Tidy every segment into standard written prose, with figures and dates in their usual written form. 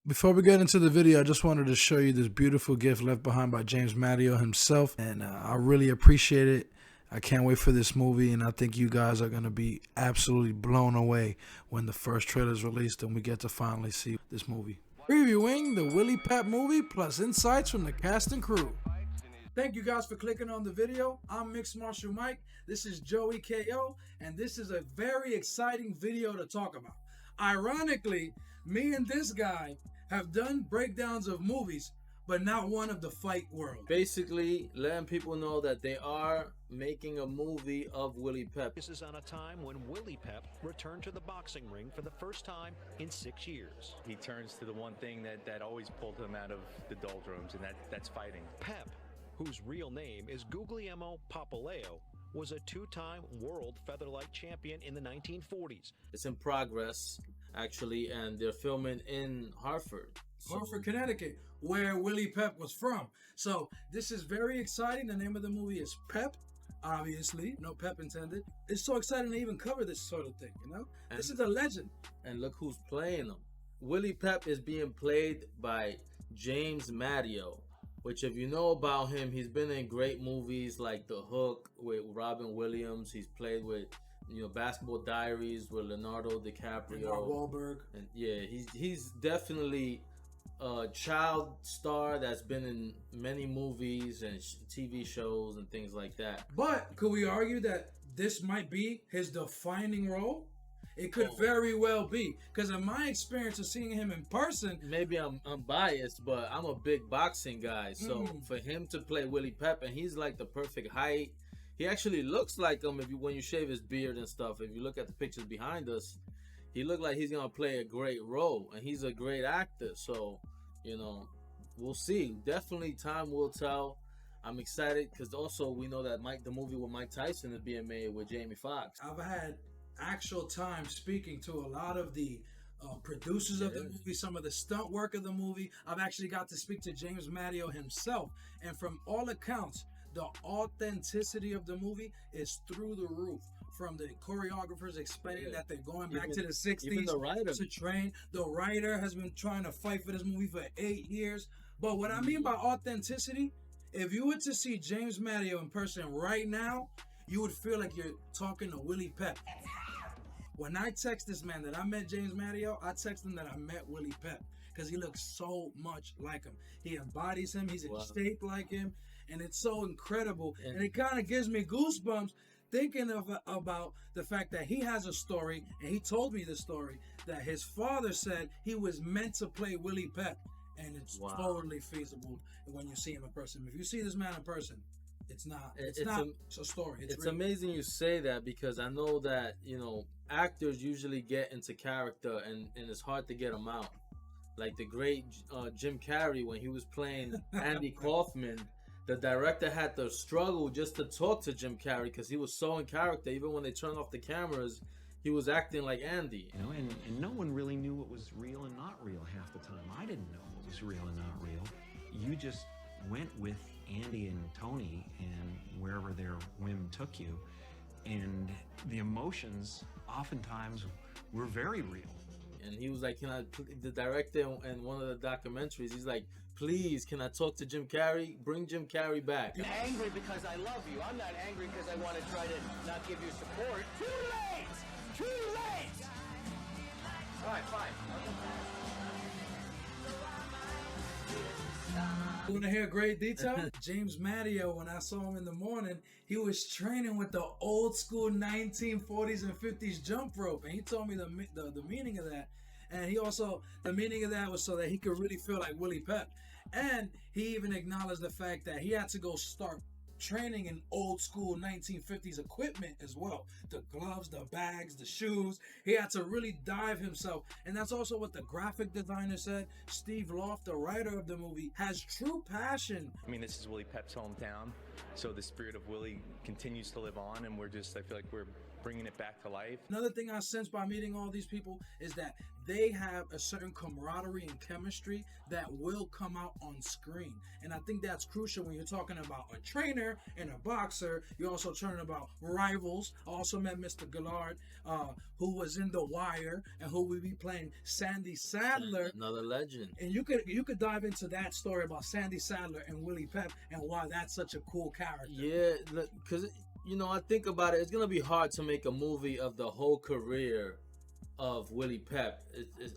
Before we get into the video, I just wanted to show you this beautiful gift left behind by James Madio himself, and I really appreciate it. I can't wait for this movie, and I think you guys are going to be absolutely blown away when the first trailer is released and we get to finally see this movie. Previewing the Willie Pep movie plus insights from the cast and crew. Thank you guys for clicking on the video. I'm Mixed Martial Mike. This is Joey KO, and this is a very exciting video to talk about. Ironically, me and this guy have done breakdowns of movies, but not one of the fight world. Basically, letting people know that they are making a movie of Willie Pep. This is on a time when Willie Pep returned to the boxing ring for the first time in 6 years. He turns to the one thing that always pulled him out of the doldrums, and that's fighting. Pep, whose real name is Guglielmo Papaleo, was a two-time world featherlight champion in the 1940s. It's in progress, actually, and they're filming in Hartford. Hartford, Connecticut, where Willie Pep was from. So this is very exciting. The name of the movie is Pep, obviously, no pep intended. It's so exciting to even cover this sort of thing, you know? This is a legend. And look who's playing him. Willie Pep is being played by James Madio, which, if you know about him, he's been in great movies like The Hook with Robin Williams. He's played with, Basketball Diaries with Leonardo DiCaprio. And Mark Wahlberg. And yeah, he's definitely a child star that's been in many movies and TV shows and things like that. But could we argue that this might be his defining role? It could very well be, because in my experience of seeing him in person, maybe I'm biased, but I'm a big boxing guy. So for him to play Willie Pep, and he's like the perfect height. He actually looks like him when you shave his beard and stuff. If you look at the pictures behind us, he looked like he's gonna play a great role, and he's a great actor. So we'll see. Definitely, time will tell. I'm excited because also we know that the movie with Mike Tyson is being made with Jamie Foxx. I've had actual time speaking to a lot of the producers of the movie, some of the stunt work of the movie. I've actually got to speak to James Madio himself, and from all accounts, the authenticity of the movie is through the roof. From the choreographers explaining that they're going back to the 60s even the writer. to train. The writer has been trying to fight for this movie for 8 years. But what I mean by authenticity, if you were to see James Madio in person right now, you would feel like you're talking to Willie Pep. When I text this man that I met James Madio, I text him that I met Willie Pep, because he looks so much like him. He embodies him. He's in shape like him, and it's so incredible. And it kind of gives me goosebumps thinking about the fact that he has a story, and he told me the story, that his father said he was meant to play Willie Pep, and it's totally feasible when you see him in person. If you see this man in person, it's not a story. It's amazing you say that, because I know that actors usually get into character, and it's hard to get them out. Like the great Jim Carrey, when he was playing Andy Kaufman, the director had to struggle just to talk to Jim Carrey because he was so in character. Even when they turned off the cameras, he was acting like Andy. And no one really knew what was real and not real half the time. I didn't know what was real and not real. You just went with Andy and Tony and wherever their whim took you. And the emotions oftentimes were very real. And he was like, the director in one of the documentaries, he's like, please, can I talk to Jim Carrey? Bring Jim Carrey back. You're angry because I love you. I'm not angry because I want to try to not give you support. Too late! Too late! All right, fine. You want to hear great detail? James Madio, when I saw him in the morning, he was training with the old school 1940s and 50s jump rope, and he told me the meaning of that. And he also, the meaning of that was so that he could really feel like Willie Pep. And he even acknowledged the fact that he had to go start training in old school 1950s equipment as well. The gloves, the bags, the shoes. He had to really dive himself. And that's also what the graphic designer said. Steve Loft, the writer of the movie, has true passion. I mean, this is Willie Pep's hometown, so the spirit of Willie continues to live on, and I feel like we're bringing it back to life. Another thing I sense by meeting all these people is that they have a certain camaraderie and chemistry that will come out on screen. And I think that's crucial when you're talking about a trainer and a boxer. You're also talking about rivals. I also met Mr. Gillard, who was in The Wire and who will be playing Sandy Sadler. Another legend. And you could dive into that story about Sandy Sadler and Willie Pep and why that's such a cool character. Yeah, because, you know, I think about it. It's going to be hard to make a movie of the whole career of Willie Pep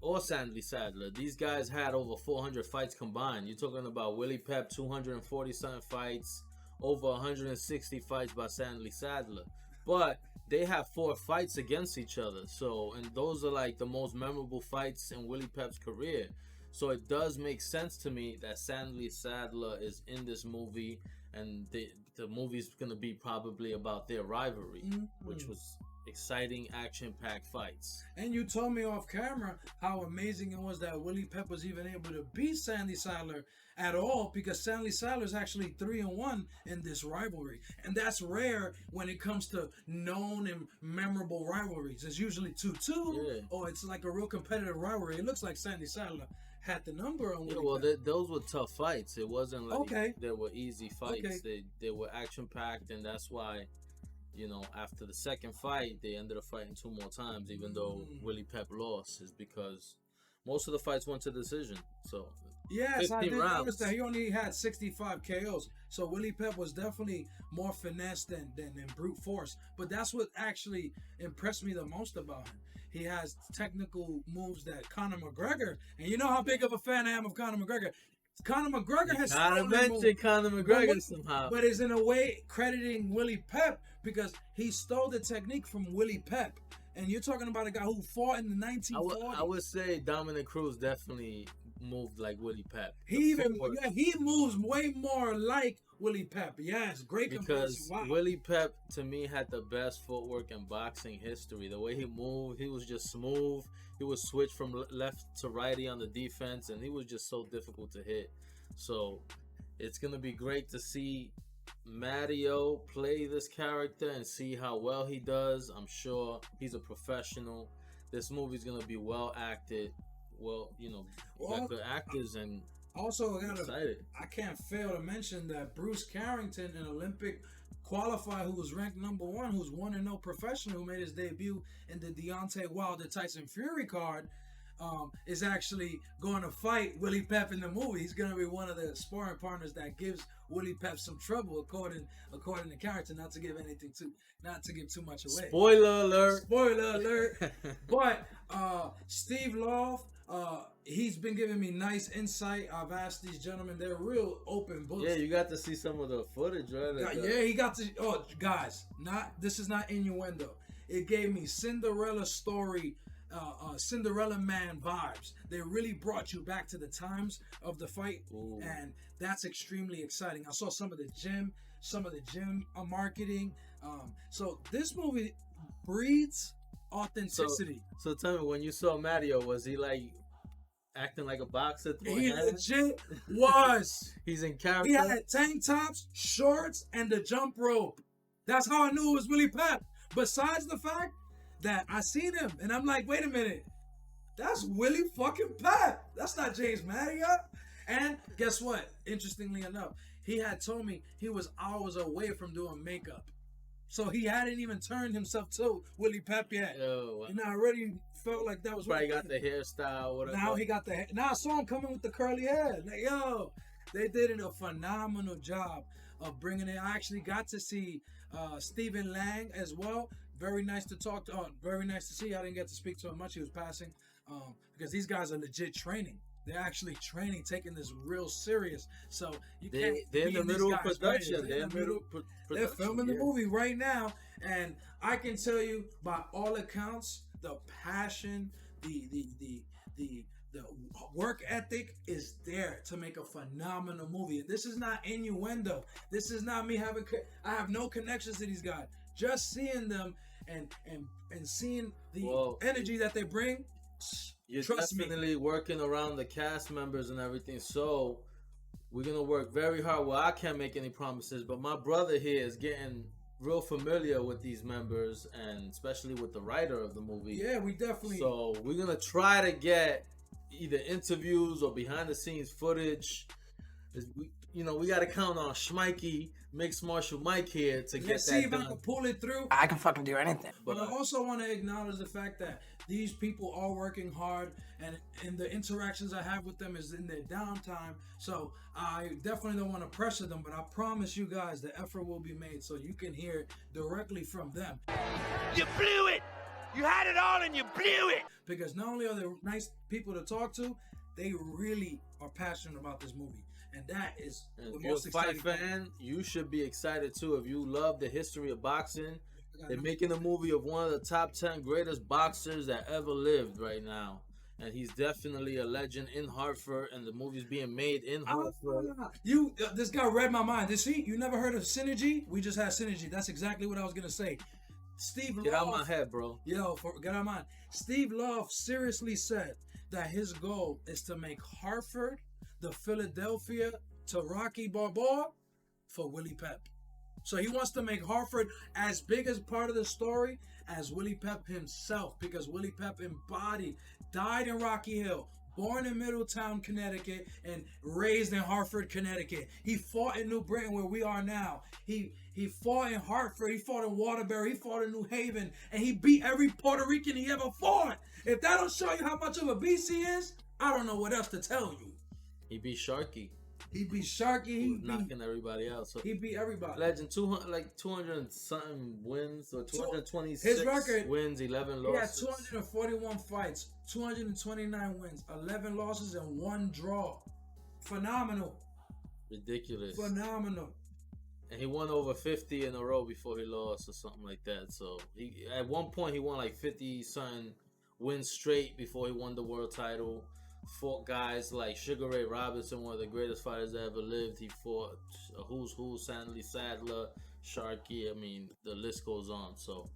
or Sandy Sadler. These guys had over 400 fights combined. You're talking about Willie Pep, 240-something fights, over 160 fights by Sandy Sadler. But they have 4 fights against each other. So, and those are like the most memorable fights in Willie Pep's career. So it does make sense to me that Sandy Sadler is in this movie, and the movie's gonna be probably about their rivalry, which was exciting, action-packed fights. And you told me off camera how amazing it was that Willie Pep was even able to beat Sandy Sadler at all, because Sandy Sadler is actually 3-1 in this rivalry, and that's rare when it comes to known and memorable rivalries. It's usually 2-2, or it's like a real competitive rivalry. It looks like Sandy Sadler had the number on Willie Pep. Those were tough fights. It wasn't like they were easy fights. They were action-packed, and that's why, you know, after the second fight, they ended up fighting 2 more times, even though Willie Pep lost, is because most of the fights went to decision. So, yes, I did rounds. notice that he only had 65 KOs. So Willie Pep was definitely more finesse than brute force. But that's what actually impressed me the most about him. He has technical moves that Conor McGregor, and you know how big of a fan I am of Conor McGregor. Conor McGregor has gotta mention Conor McGregor somehow, but is in a way crediting Willie Pep because he stole the technique from Willie Pep. And you're talking about a guy who fought in the 1940s. I would say Dominic Cruz definitely moved like Willie Pep. He moves way more like Willie Pep. Yes, great comparison. Because Willie Pep, to me, had the best footwork in boxing history. The way he moved, he was just smooth. He would switch from left to righty on the defense, and he was just so difficult to hit. So it's going to be great to see Madio play this character and see how well he does. I'm sure he's a professional. This movie's going to be well acted. Well, you know, got good actors, and also excited. I can't fail to mention that Bruce Carrington, an Olympic qualifier who was ranked #1, who's 1-0 professional, who made his debut in the Deontay Wilder Tyson Fury card, is actually going to fight Willie Pep in the movie. He's going to be one of the sparring partners that gives Willie Pep some trouble, according to Carrington. Not to give too much away. Spoiler alert. Spoiler alert. But Steve Loft, he's been giving me nice insight. I've asked these gentlemen; they're real open books. Yeah, you got to see some of the footage, right? He got to. Oh, guys, this is not innuendo. It gave me Cinderella story, Cinderella Man vibes. They really brought you back to the times of the fight, and that's extremely exciting. I saw some of the gym marketing. So this movie breeds authenticity. So tell me, when you saw Madio, was he like acting like a boxer? He legit was. He's in character. He had tank tops, shorts, and the jump rope. That's how I knew it was Willie Pep. Besides the fact that I seen him and I'm like, wait a minute, that's Willie fucking Pep. That's not James Madio. And guess what? Interestingly enough, he had told me he was hours away from doing makeup. So he hadn't even turned himself to Willie Pep yet. Yo, and I already felt like that was probably got the hairstyle. Whatever. Now he got the hair. Now I saw him coming with the curly hair. Like, yo, they did a phenomenal job of bringing it. I actually got to see Stephen Lang as well. Very nice to talk to. Very nice to see. I didn't get to speak to him much. He was passing because these guys are legit training. They're actually training, taking this real serious. So they're in the middle of production. They're filming the movie right now, and I can tell you, by all accounts, the passion, the work ethic is there to make a phenomenal movie. This is not innuendo. This is not me having. I have no connections to these guys. Just seeing them and seeing the energy that they bring. You're definitely working around the cast members and everything, so we're gonna work very hard. Well, I can't make any promises, but my brother here is getting real familiar with these members, and especially with the writer of the movie. Yeah, we definitely. So we're gonna try to get either interviews or behind the scenes footage. We got to count on Schmikey, Mixed Martial Mike here to get Let's that see if done. I can pull it through. I can fucking do anything. But I also want to acknowledge the fact that these people are working hard, and the interactions I have with them is in their downtime. So I definitely don't want to pressure them, but I promise you guys the effort will be made so you can hear it directly from them. You blew it! You had it all and you blew it! Because not only are they nice people to talk to, they really are passionate about this movie. And that is And the if you're most a fight exciting fan, you should be excited too. If you love the history of boxing, they're making a movie of one of the top 10 greatest boxers that ever lived right now. And he's definitely a legend in Hartford, and the movie's being made in Hartford. This guy read my mind. You never heard of Synergy? We just had Synergy. That's exactly what I was gonna say. Steve Get Love, out my head, bro. get out of mine. Steve Love seriously said that his goal is to make Hartford the Philadelphia to Rocky Balboa for Willie Pep. So he wants to make Hartford as big as part of the story as Willie Pep himself, because Willie Pep died in Rocky Hill, born in Middletown, Connecticut, and raised in Hartford, Connecticut. He fought in New Britain, where we are now. He fought in Hartford, he fought in Waterbury, he fought in New Haven, and he beat every Puerto Rican he ever fought. If that don't show you how much of a beast he is, I don't know what else to tell you. He beat Sharky. He beat Sharky. He knocking everybody out. So he beat everybody. Legend, 200 and something wins, or 226 his record, wins, 11 He had losses. 241 fights, 229 wins, 11 losses, and 1 draw. Phenomenal. Ridiculous. Phenomenal. And he won over 50 in a row before he lost, or something like that. So he, at one point, he won like 50 something wins straight before he won the world title. Fought guys like Sugar Ray Robinson, one of the greatest fighters that ever lived. He fought a who's who, Sadler, Sharky. I mean, the list goes on. So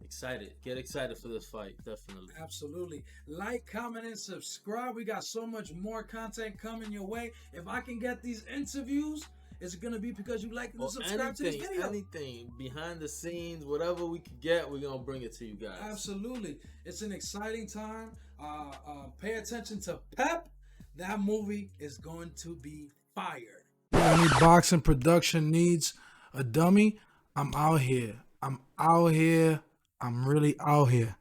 excited. Get excited for this fight, definitely. Absolutely. Like, comment, and subscribe. We got so much more content coming your way. If I can get these interviews, it's going to be because you like and subscribe to this video. Anything behind the scenes, whatever we could get, we're going to bring it to you guys. Absolutely. It's an exciting time. Pay attention to Pep. That movie is going to be fire. Any boxing production needs a dummy, I'm out here. I'm really out here.